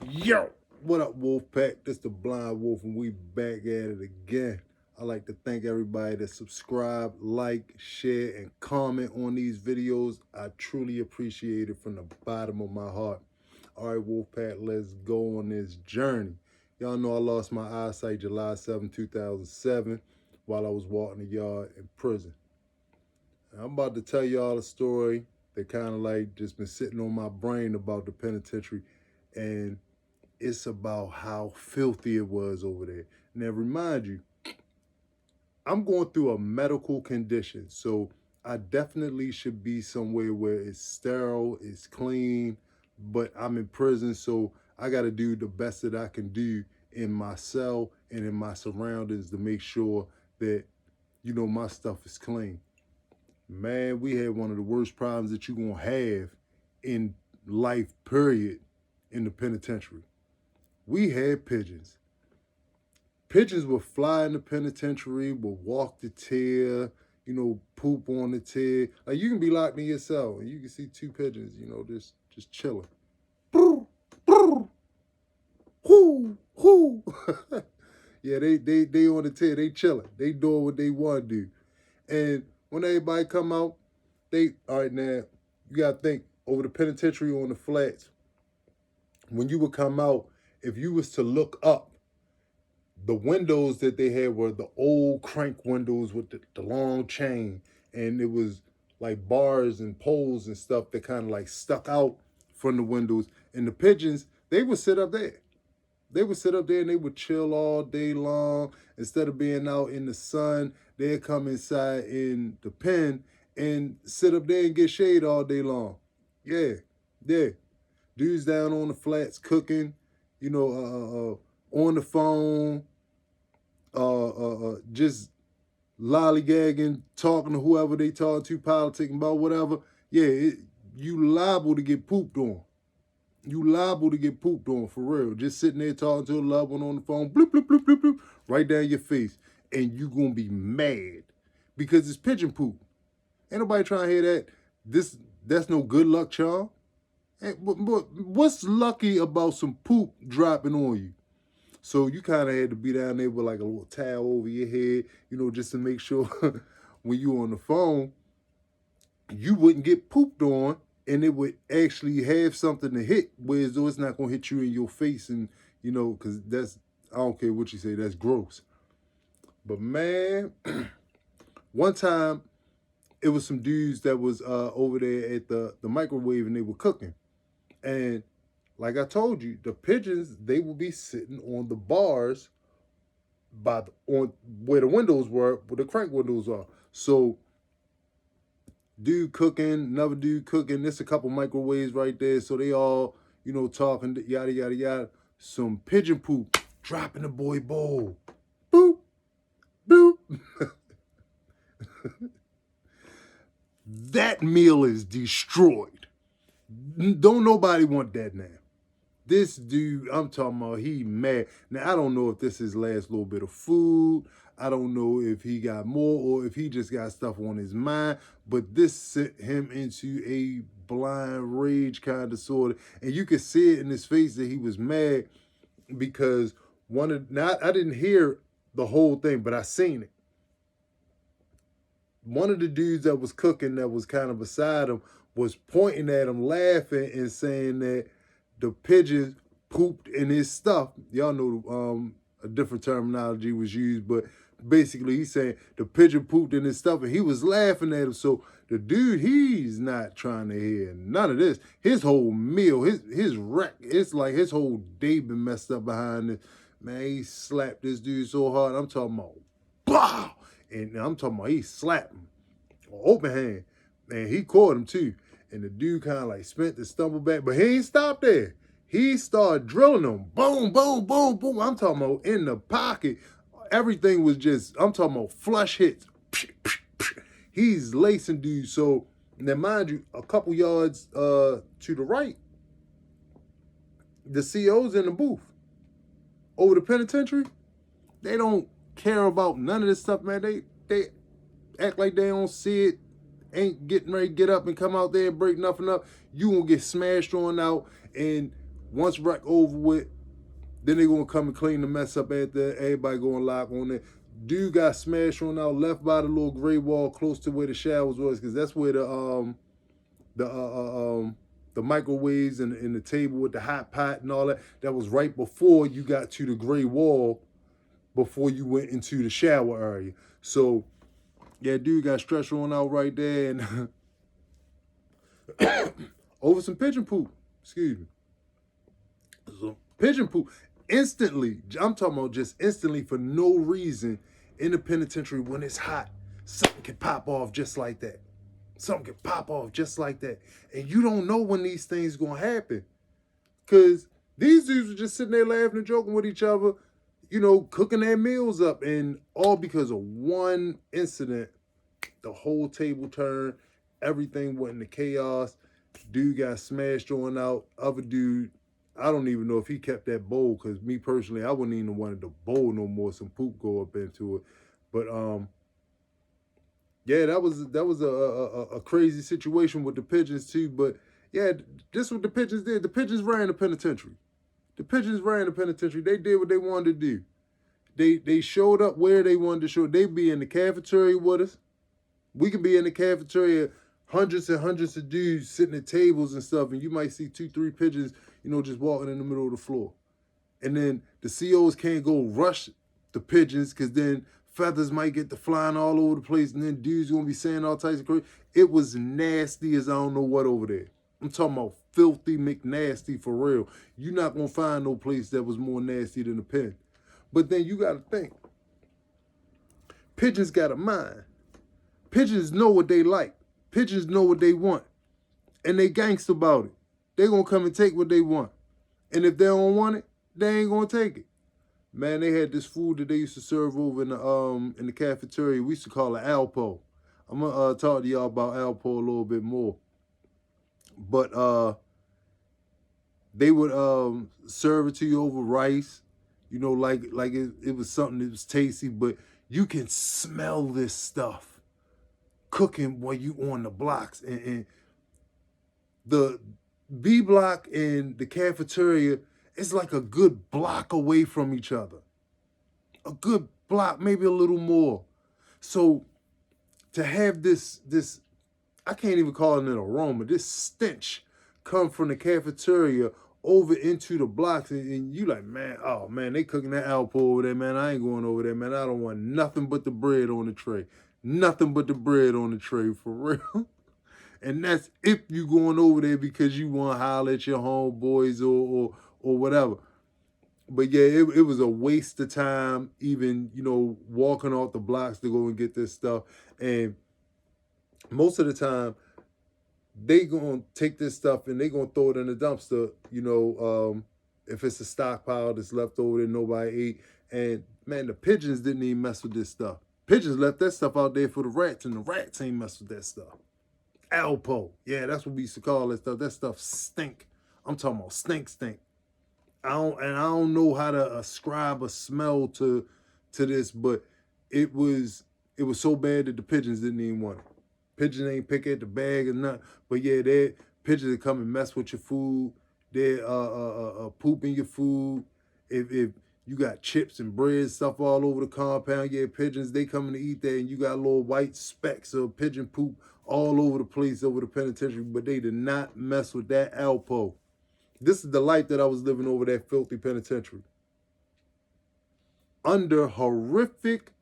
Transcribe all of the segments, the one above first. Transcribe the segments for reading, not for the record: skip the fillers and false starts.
Yo, what up, Wolfpack? This the Blind Wolf, and we back at it again. I like to thank everybody that subscribe, like, share, and comment on these videos. I truly appreciate it from the bottom of my heart. All right, Wolfpack, let's go on this journey. Y'all know I lost my eyesight July 2007, while I was walking the yard in prison. And I'm about to tell y'all a story that kind of like just been sitting on my brain about the penitentiary, and it's about how filthy it was over there. Now, remind you, I'm going through a medical condition, so I definitely should be somewhere where it's sterile, it's clean, but I'm in prison, so I got to do the best that I can do in my cell and in my surroundings to make sure that, my stuff is clean. Man, we had one of the worst problems that you're going to have in life, period, in the penitentiary. We had pigeons. Pigeons would fly in the penitentiary, would walk the tear, poop on the tear. Like, you can be locked in your cell and you can see two pigeons, just chilling. Brr, brr, hoo, hoo. Yeah, they on the tear, they chilling. They doing what they want to do. And when everybody come out, all right, now, you got to think, over the penitentiary on the flats, when you would come out, if you was to look up, the windows that they had were the old crank windows with the long chain, and it was like bars and poles and stuff that kind of like stuck out from the windows. And the pigeons, they would sit up there. They would sit up there and they would chill all day long. Instead of being out in the sun, they'd come inside in the pen and sit up there and get shade all day long. Yeah, yeah. Dudes down on the flats cooking, on the phone, just lollygagging, talking to whoever they talking to, politicking about whatever. Yeah, you liable to get pooped on. You liable to get pooped on, for real. Just sitting there talking to a loved one on the phone, bloop, bloop, bloop, bloop, bloop, right down your face. And you gonna be mad because it's pigeon poop. Ain't nobody trying to hear that. That's no good luck charm. But what's lucky about some poop dropping on you? So you kind of had to be down there with like a little towel over your head, just to make sure when you on the phone, you wouldn't get pooped on, and it would actually have something to hit, whereas though it's not going to hit you in your face, and, because I don't care what you say, that's gross. But man, one time, it was some dudes that was over there at the microwave, and they were cooking. And like I told you, the pigeons, they will be sitting on the bars on where the windows were, where the crank windows are. So dude cooking, another dude cooking, there's a couple microwaves right there. So they all, talking, yada, yada, yada. Some pigeon poop dropping the boy bowl. Boop, boop. That meal is destroyed. Don't nobody want that now. This dude, I'm talking about, he mad. Now, I don't know if this is his last little bit of food. I don't know if he got more or if he just got stuff on his mind. But this sent him into a blind rage kind of sort of. And you could see it in his face that he was mad because now I didn't hear the whole thing, but I seen it. One of the dudes that was cooking that was kind of beside him was pointing at him, laughing and saying that the pigeons pooped in his stuff. Y'all know a different terminology was used, but basically he's saying the pigeon pooped in his stuff, and he was laughing at him. So the dude, he's not trying to hear none of this. His whole meal, his wreck, it's like his whole day been messed up behind this. Man, he slapped this dude so hard. I'm talking about, BOW! And I'm talking about he slapped him. Open hand. And he caught him too. And the dude kind of like spent the stumble back, but he ain't stopped there. He started drilling him. Boom, boom, boom, boom. I'm talking about in the pocket. Everything was just, I'm talking about flush hits. He's lacing dude. So now mind you, a couple yards to the right, the CO's in the booth. Over the penitentiary, they don't care about none of this stuff, man. They act like they don't see it. Ain't getting ready to get up and come out there and break nothing up. You gonna get smashed on out. And Once rec over with, then they gonna come and clean the mess up after everybody gonna lock on it. Dude got smashed on out, left by the little gray wall close to where the showers was, because that's where the microwaves and the table with the hot pot and all that. That was right before you got to the gray wall, before you went into the shower area. So yeah, dude got stretched on out right there, and over some pigeon poop. Excuse me. So pigeon poop. Instantly, I'm talking about just instantly, for no reason, in the penitentiary when it's hot, something can pop off just like that. Something can pop off just like that. And you don't know when these things gonna happen. Because these dudes were just sitting there laughing and joking with each other, you know, cooking their meals up, and all because of one incident, the whole table turned, everything went into chaos. Dude got smashed on out. Other dude, I don't even know if he kept that bowl, because me personally, I wouldn't even wanted the bowl no more. Some poop go up into it. But yeah, that was a crazy situation with the pigeons too. But yeah, this is what the pigeons did. The pigeons ran the penitentiary. The pigeons ran the penitentiary. They did what they wanted to do. They showed up where they wanted to show. They be in the cafeteria with us. We can be in the cafeteria, hundreds and hundreds of dudes sitting at tables and stuff, and you might see 2, 3 pigeons, you know, just walking in the middle of the floor. And then the COs can't go rush the pigeons, because then feathers might get to flying all over the place, and then dudes gonna be saying all types of crazy. It was nasty as I don't know what over there. I'm talking about filthy McNasty for real. You're not gonna find no place that was more nasty than the pen. But then you gotta think, pigeons got a mind. Pigeons know what they like. Pigeons know what they want. And they gangster about it. They gonna come and take what they want. And if they don't want it, they ain't gonna take it. Man, they had this food that they used to serve over in the cafeteria. We used to call it Alpo. I'm gonna talk to y'all about Alpo a little bit more. But they would serve it to you over rice, you know, like it was something that was tasty, but you can smell this stuff cooking while you on the blocks. And the B block and the cafeteria, it's like a good block away from each other. A good block, maybe a little more. So to have this, I can't even call it an aroma, this stench come from the cafeteria over into the blocks, and you like, man, oh man, they cooking that Alpo over there, man. I ain't going over there, man. I don't want nothing but the bread on the tray. Nothing but the bread on the tray, for real. And that's if you going over there because you want to holler at your homeboys or whatever. But yeah, it was a waste of time, even, you know, walking off the blocks to go and get this stuff. And most of the time, they gonna take this stuff and they gonna throw it in the dumpster, you know, if it's a stockpile that's left over that nobody ate. And man, the pigeons didn't even mess with this stuff. Pigeons left that stuff out there for the rats, and the rats ain't mess with that stuff. Alpo. Yeah, that's what we used to call that stuff. That stuff stink. I'm talking about stink. I don't know how to ascribe a smell to this, but it was so bad that the pigeons didn't even want it. Pigeons ain't pick at the bag or nothing. But yeah, they pigeons that come and mess with your food. They poop in your food. If you got chips and bread stuff all over the compound, yeah, pigeons, they coming to eat that, and you got little white specks of pigeon poop all over the place over the penitentiary, but they did not mess with that Alpo. This is the life that I was living over that filthy penitentiary. Under horrific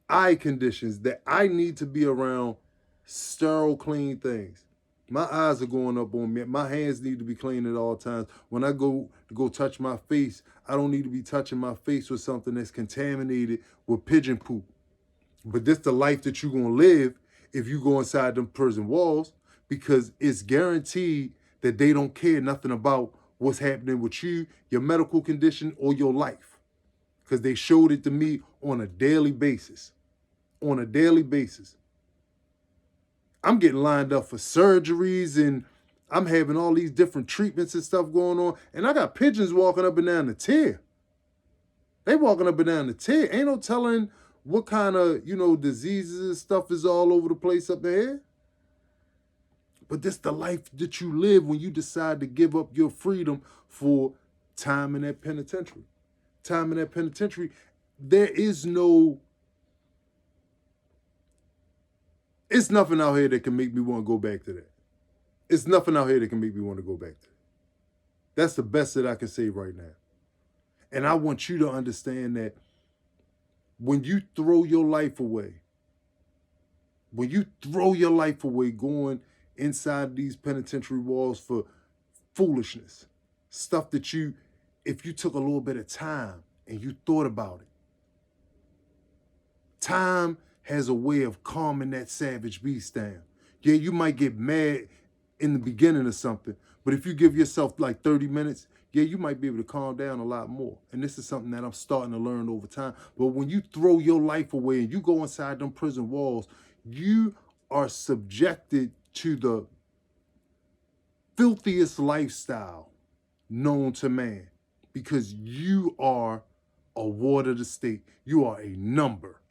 eye conditions that I need to be around sterile, clean things. My eyes are going up on me. My hands need to be clean at all times. When I go to touch my face, I don't need to be touching my face with something that's contaminated with pigeon poop. But this the life that you're going to live if you go inside them prison walls, because it's guaranteed that they don't care nothing about what's happening with you, your medical condition, or your life. Because they showed it to me on a daily basis. On a daily basis. I'm getting lined up for surgeries, and I'm having all these different treatments and stuff going on. And I got pigeons walking up and down the tier. They walking up and down the tier. Ain't no telling what kind of, you know, diseases and stuff is all over the place up there. But this the life that you live when you decide to give up your freedom for time in that penitentiary. Time in that penitentiary, there is no, it's nothing out here that can make me want to go back to that. It's nothing out here that can make me want to go back to that. That's the best that I can say right now. And I want you to understand that when you throw your life away, going inside these penitentiary walls for foolishness, stuff that you, if you took a little bit of time and you thought about it, time has a way of calming that savage beast down. Yeah, you might get mad in the beginning of something, but if you give yourself like 30 minutes, yeah, you might be able to calm down a lot more. And this is something that I'm starting to learn over time. But when you throw your life away and you go inside them prison walls, you are subjected to the filthiest lifestyle known to man, because you are a ward of the state. You are a number.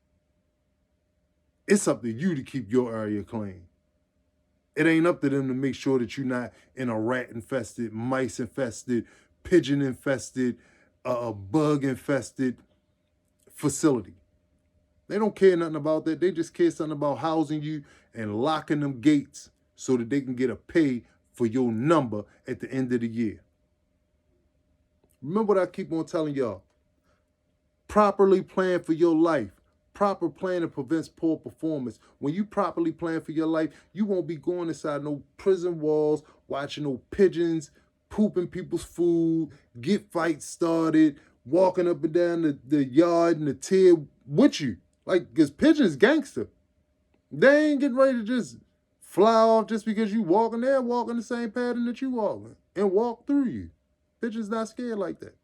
It's up to you to keep your area clean. It ain't up to them to make sure that you're not in a rat-infested, mice-infested, pigeon-infested, bug-infested facility. They don't care nothing about that. They just care something about housing you and locking them gates so that they can get a pay for your number at the end of the year. Remember what I keep on telling y'all. Properly plan for your life. Proper planning prevents poor performance. When you properly plan for your life, you won't be going inside no prison walls, watching no pigeons, pooping people's food, get fights started, walking up and down the yard and the tier with you. Like, because pigeons gangster. They ain't getting ready to just fly off just because you walking there, walking the same pattern that you walking and walk through you. Pigeons not scared like that.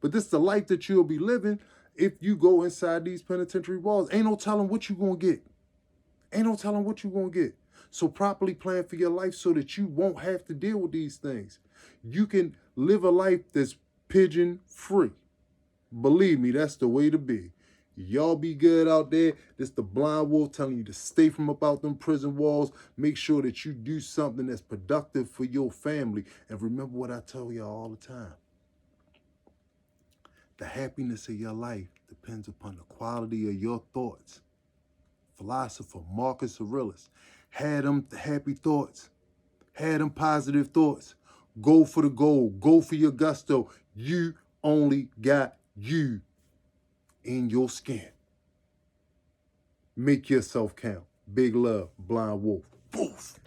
But this is the life that you'll be living if you go inside these penitentiary walls. Ain't no telling what you're going to get. Ain't no telling what you're going to get. So properly plan for your life so that you won't have to deal with these things. You can live a life that's pigeon free. Believe me, that's the way to be. Y'all be good out there. This the Blind Wolf telling you to stay from about them prison walls. Make sure that you do something that's productive for your family. And remember what I tell y'all all the time. The happiness of your life depends upon the quality of your thoughts. Philosopher Marcus Aurelius had them happy thoughts, had them positive thoughts. Go for the goal. Go for your gusto. You only got you in your skin. Make yourself count. Big love, Blind Wolf. Wolf.